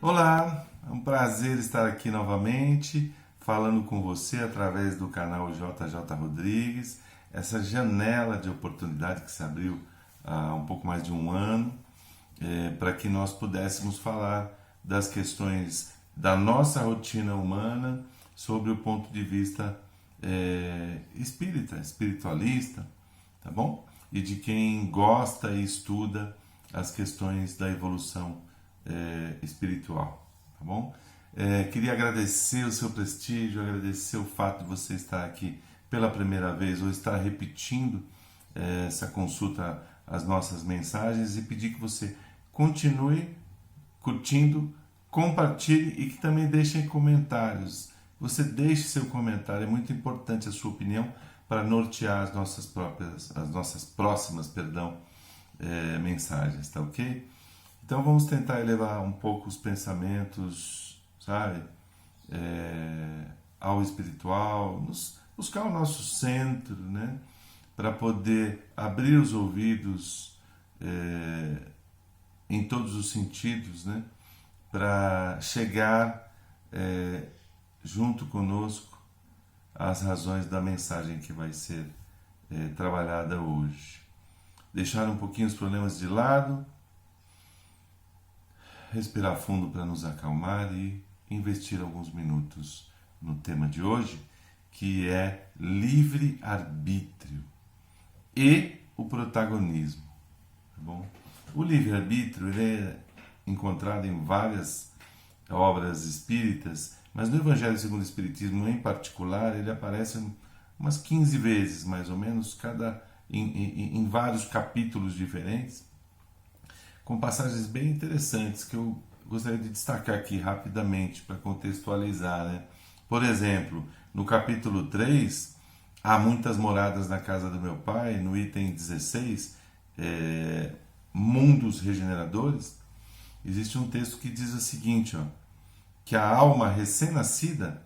Olá, é um prazer estar aqui novamente, falando com você através do canal JJ Rodrigues, essa janela de oportunidade que se abriu há um pouco mais de um ano, para que nós pudéssemos falar das questões da nossa rotina humana sobre o ponto de vista espírita, espiritualista, tá bom? E de quem gosta e estuda as questões da evolução espiritual, tá bom? Queria agradecer o seu prestígio, agradecer o fato de você estar aqui pela primeira vez ou estar repetindo essa consulta às nossas mensagens e pedir que você continue curtindo, compartilhe e que também deixem comentários. Você deixe seu comentário, é muito importante a sua opinião para nortear as nossas próximas, mensagens, tá ok? Então vamos tentar elevar um pouco os pensamentos, sabe, ao espiritual, buscar o nosso centro, né, para poder abrir os ouvidos em todos os sentidos, né, para chegar junto conosco às razões da mensagem que vai ser trabalhada hoje. Deixar um pouquinho os problemas de lado, respirar fundo para nos acalmar e investir alguns minutos no tema de hoje, que é livre-arbítrio e o protagonismo. Tá bom? O livre-arbítrio ele é encontrado em várias obras espíritas, mas no Evangelho segundo o Espiritismo em particular ele aparece umas 15 vezes, mais ou menos, em vários capítulos diferentes, com passagens bem interessantes que eu gostaria de destacar aqui rapidamente para contextualizar, né? Por exemplo, no capítulo 3, há muitas moradas na casa do meu pai, no item 16, mundos regeneradores, existe um texto que diz o seguinte, ó, que a alma recém-nascida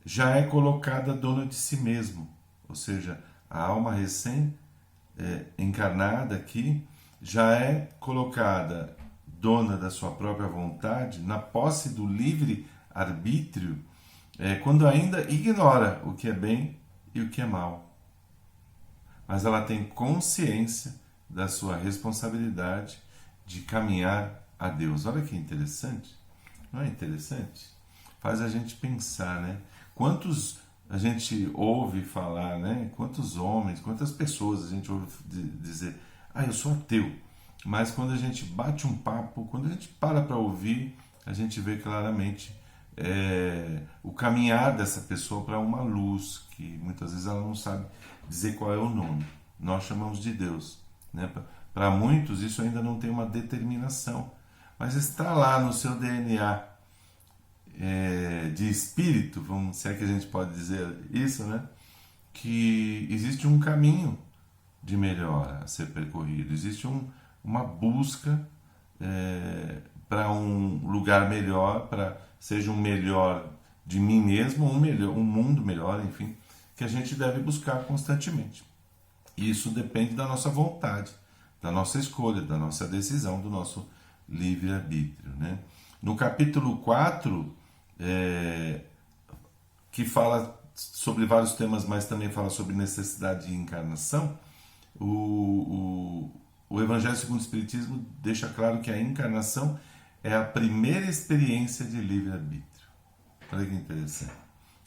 já é colocada dona de si mesmo, ou seja, a alma recém-encarnada aqui já é colocada dona da sua própria vontade, na posse do livre arbítrio, quando ainda ignora o que é bem e o que é mal. Mas ela tem consciência da sua responsabilidade de caminhar a Deus. Olha que interessante. Não é interessante? Faz a gente pensar, né? Quantos a gente ouve falar, né? Quantos homens, quantas pessoas a gente ouve dizer: eu sou ateu. Mas quando a gente bate um papo, quando a gente para ouvir, a gente vê claramente o caminhar dessa pessoa para uma luz, que muitas vezes ela não sabe dizer qual é o nome. Nós chamamos de Deus. Né? Para muitos isso ainda não tem uma determinação, mas está lá no seu DNA de espírito, se é que a gente pode dizer isso, né? Que existe um caminho de melhora a ser percorrido, existe uma busca para um lugar melhor, para seja um melhor de mim mesmo, um mundo melhor, enfim, que a gente deve buscar constantemente. E isso depende da nossa vontade, da nossa escolha, da nossa decisão, do nosso livre-arbítrio. Né? No capítulo 4, que fala sobre vários temas, mas também fala sobre necessidade de encarnação, o Evangelho segundo o Espiritismo deixa claro que a encarnação é a primeira experiência de livre-arbítrio. Olha que interessante.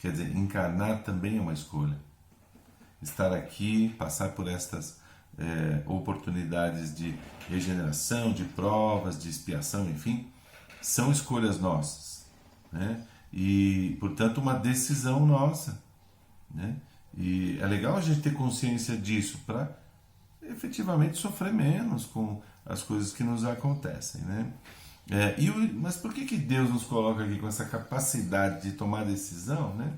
Quer dizer, encarnar também é uma escolha. Estar aqui, passar por estas oportunidades de regeneração, de provas, de expiação, enfim, são escolhas nossas, né? E, portanto, uma decisão nossa, né? E é legal a gente ter consciência disso para efetivamente sofrer menos com as coisas que nos acontecem, né? Mas por que Deus nos coloca aqui com essa capacidade de tomar decisão, né?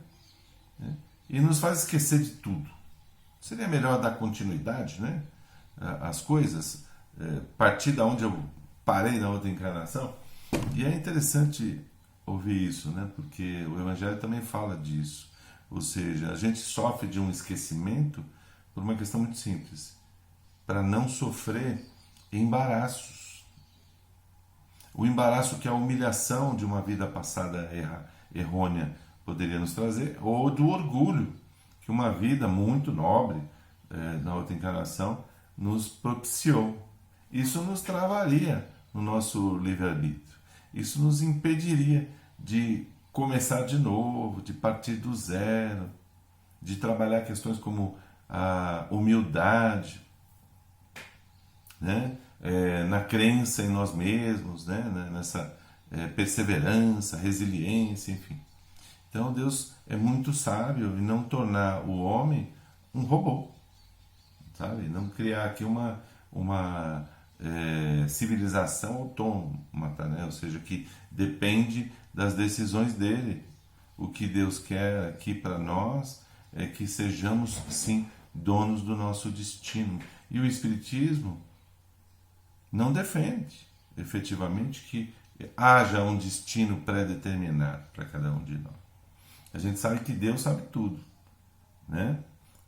E nos faz esquecer de tudo? Seria melhor dar continuidade, né? Às coisas, partir da onde eu parei na outra encarnação. E é interessante ouvir isso, né? Porque o Evangelho também fala disso. Ou seja, a gente sofre de um esquecimento por uma questão muito simples, para não sofrer embaraços. o embaraço que a humilhação de uma vida passada errônea poderia nos trazer, ou do orgulho que uma vida muito nobre na outra encarnação nos propiciou. Isso nos travaria no nosso livre-arbítrio. Isso nos impediria de começar de novo, de partir do zero, de trabalhar questões como a humildade, né? Na crença em nós mesmos, né? Nessa perseverança, resiliência, enfim. Então Deus é muito sábio em não tornar o homem um robô, sabe? Não criar aqui uma civilização autômata, né? Ou seja, que depende das decisões dele. O que Deus quer aqui para nós é que sejamos, sim, donos do nosso destino. E o Espiritismo não defende, efetivamente, que haja um destino pré-determinado para cada um de nós. A gente sabe que Deus sabe tudo, né?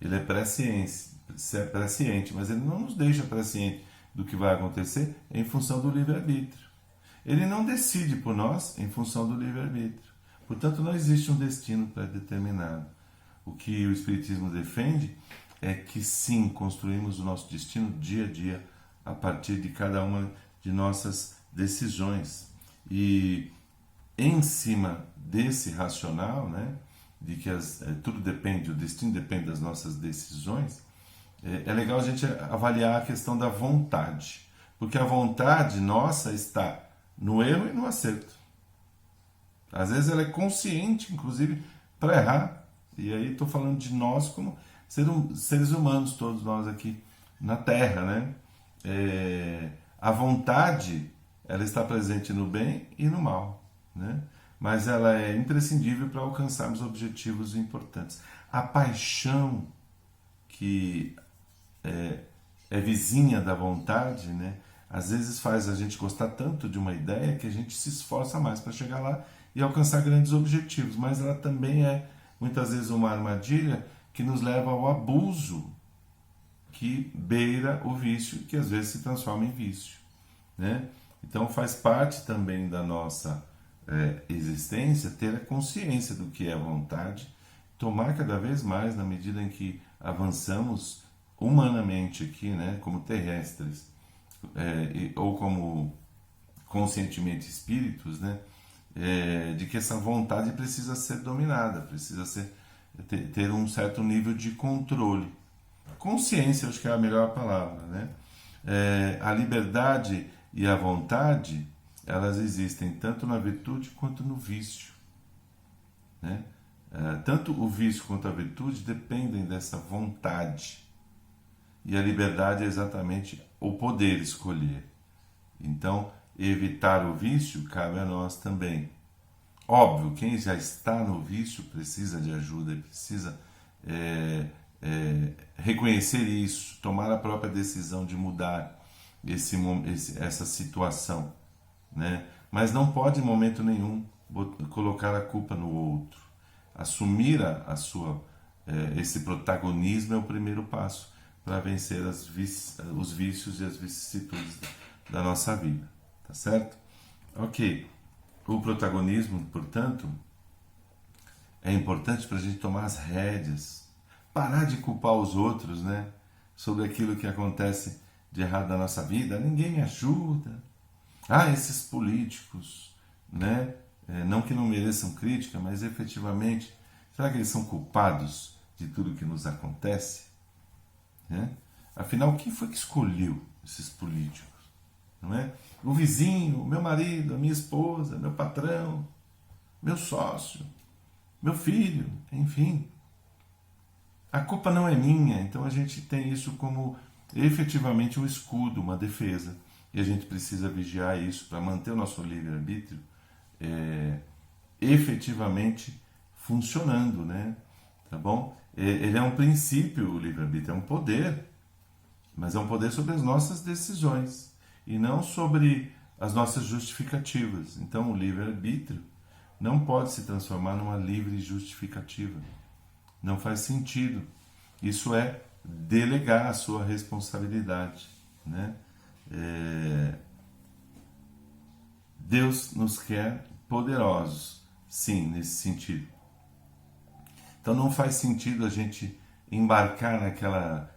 Ele é presciente, mas ele não nos deixa presciente do que vai acontecer em função do livre-arbítrio. Ele não decide por nós em função do livre-arbítrio. Portanto, não existe um destino pré-determinado. O que o Espiritismo defende é que sim, construímos o nosso destino dia a dia a partir de cada uma de nossas decisões. E em cima desse racional, né, de que tudo depende, o destino depende das nossas decisões, é legal a gente avaliar a questão da vontade, porque a vontade nossa está no erro e no acerto. Às vezes ela é consciente, inclusive, para errar, e aí estou falando de nós como seres humanos, todos nós aqui na Terra, né? A vontade, ela está presente no bem e no mal, né? Mas ela é imprescindível para alcançarmos objetivos importantes. A paixão, que é vizinha da vontade, né? Às vezes faz a gente gostar tanto de uma ideia que a gente se esforça mais para chegar lá e alcançar grandes objetivos, mas ela também é muitas vezes uma armadilha que nos leva ao abuso, que beira o vício, que às vezes se transforma em vício, né? Então faz parte também da nossa existência ter a consciência do que é vontade, tomar cada vez mais na medida em que avançamos humanamente aqui, né, como terrestres, ou como conscientemente espíritos, né, de que essa vontade precisa ser dominada, precisa ter um certo nível de controle. Consciência, acho que é a melhor palavra, né? A liberdade e a vontade, elas existem tanto na virtude quanto no vício, né? Tanto o vício quanto a virtude dependem dessa vontade. E a liberdade é exatamente o poder escolher. Então, evitar o vício cabe a nós também. Óbvio, quem já está no vício precisa de ajuda, precisa reconhecer isso, tomar a própria decisão de mudar essa situação, né? Mas não pode em momento nenhum colocar a culpa no outro. Assumir esse protagonismo é o primeiro passo para vencer os vícios e as vicissitudes da nossa vida, tá certo? Ok, o protagonismo, portanto, é importante para a gente tomar as rédeas, parar de culpar os outros, né, sobre aquilo que acontece de errado na nossa vida. Ninguém me ajuda. Esses políticos, né, não que não mereçam crítica, mas efetivamente, será que eles são culpados de tudo que nos acontece? Né? Afinal, quem foi que escolheu esses políticos? Não é? O vizinho, o meu marido, a minha esposa, meu patrão, meu sócio, meu filho, enfim. A culpa não é minha, então a gente tem isso como efetivamente um escudo, uma defesa. E a gente precisa vigiar isso para manter o nosso livre-arbítrio efetivamente funcionando, né? Tá bom? Ele é um princípio, o livre-arbítrio é um poder, mas é um poder sobre as nossas decisões e não sobre as nossas justificativas. Então o livre-arbítrio não pode se transformar numa livre justificativa. Não faz sentido. Isso é delegar a sua responsabilidade, né? Deus nos quer poderosos, sim, nesse sentido. Então não faz sentido a gente embarcar naquela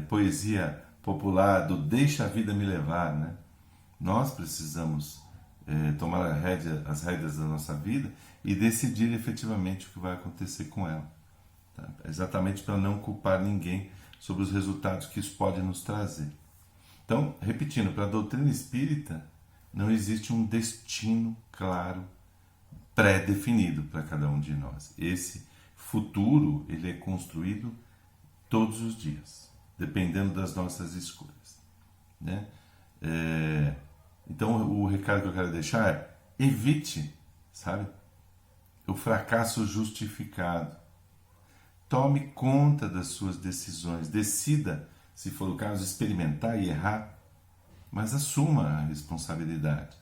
poesia popular do deixa a vida me levar, né? Nós precisamos tomar as rédeas da nossa vida e decidir efetivamente o que vai acontecer com ela. Tá? Exatamente para não culpar ninguém sobre os resultados que isso pode nos trazer. Então, repetindo, para a doutrina espírita não existe um destino claro, pré-definido para cada um de nós. Esse futuro ele é construído todos os dias, dependendo das nossas escolhas, né? Então o recado que eu quero deixar é: evite, sabe, o fracasso justificado. Tome conta das suas decisões, decida, se for o caso, experimentar e errar, mas assuma a responsabilidade.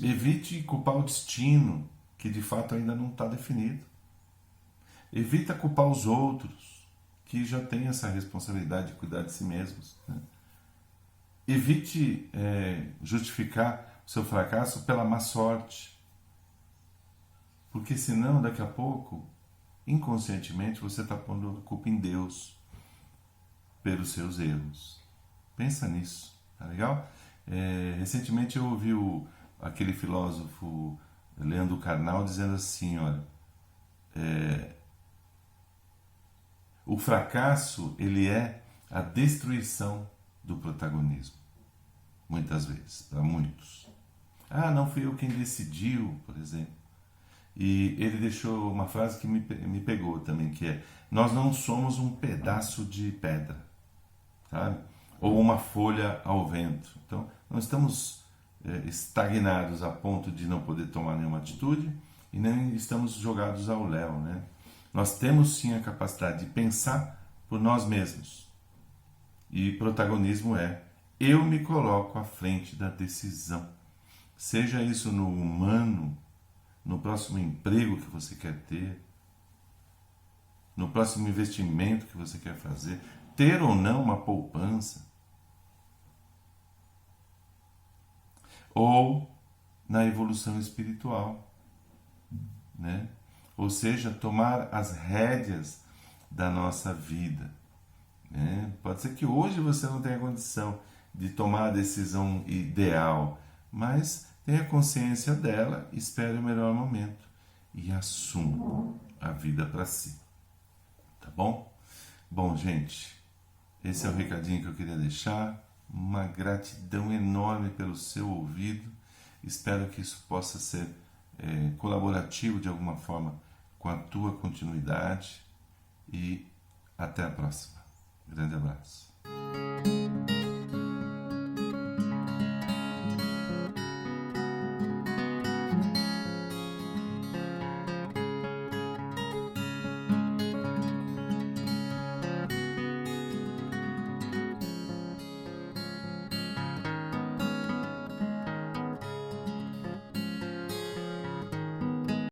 Evite culpar o destino, que de fato ainda não está definido. Evita culpar os outros, que já têm essa responsabilidade de cuidar de si mesmos, né? Evite justificar o seu fracasso pela má sorte, porque senão daqui a pouco, inconscientemente, você está pondo a culpa em Deus pelos seus erros. Pensa nisso, tá legal? Recentemente eu ouvi aquele filósofo Leandro Carnal dizendo assim, olha, o fracasso ele é a destruição do protagonismo, muitas vezes, para muitos. Não fui eu quem decidiu, por exemplo. E ele deixou uma frase que me pegou também, que é: nós não somos um pedaço de pedra, sabe? Ou uma folha ao vento. Então, não estamos estagnados a ponto de não poder tomar nenhuma atitude e nem estamos jogados ao léu, né? Nós temos sim a capacidade de pensar por nós mesmos. E protagonismo é: eu me coloco à frente da decisão. Seja isso no humano, no próximo emprego que você quer ter, no próximo investimento que você quer fazer, ter ou não uma poupança, ou na evolução espiritual, né? Ou seja, tomar as rédeas da nossa vida, né? Pode ser que hoje você não tenha condição de tomar a decisão ideal, mas tenha consciência dela, espere o melhor momento e assuma a vida para si. Tá bom? Bom, gente, esse é o recadinho que eu queria deixar. Uma gratidão enorme pelo seu ouvido. Espero que isso possa ser colaborativo de alguma forma com a tua continuidade. E até a próxima. Grande abraço.